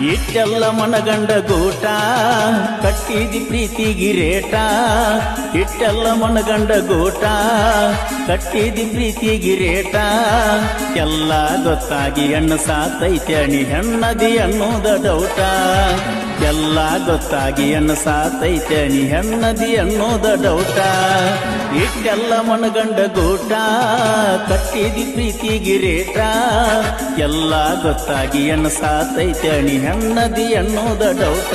ಇಟ್ಟೆಲ್ಲ ಮನಗಂಡ ಗೂಟ ಕಟ್ಟಿದಿ ಪ್ರೀತಿಗಿ ರೇಟ ಇಟ್ಟೆಲ್ಲ ಮನಗಂಡ ಗೂಟ ಕಟ್ಟಿದಿ ಪ್ರೀತಿಗಿ ರೇಟ ಎಲ್ಲ ಗೊತ್ತಾಗಿ ಹೆಣ್ಣು ಸಾತೈತೆ ಅಣಿ ಹೆಣ್ಣದಿ ಅನ್ನೋದ ಡೌಟ ಎಲ್ಲ ಗೊತ್ತಾಗಿ ಹೆಣ್ಣು ಸಾತೈತೆ ಅಣಿ ಹೆಣ್ಣದಿ ಅನ್ನೋದ ಡೌಟ ಇಟ್ಟೆಲ್ಲ ಮನಗಂಡ ಗೂಟ ಕಟ್ಟಿದಿ ಪ್ರೀತಿಗಿ ರೇಟ ಎಲ್ಲ ಗೊತ್ತಾಗಿ ಹೆಣ್ಣು ಸಾತೈತೆ ಅಣಿ ಹೆಣ್ಣದಿ ಅನ್ನೋದ ಡೌಟ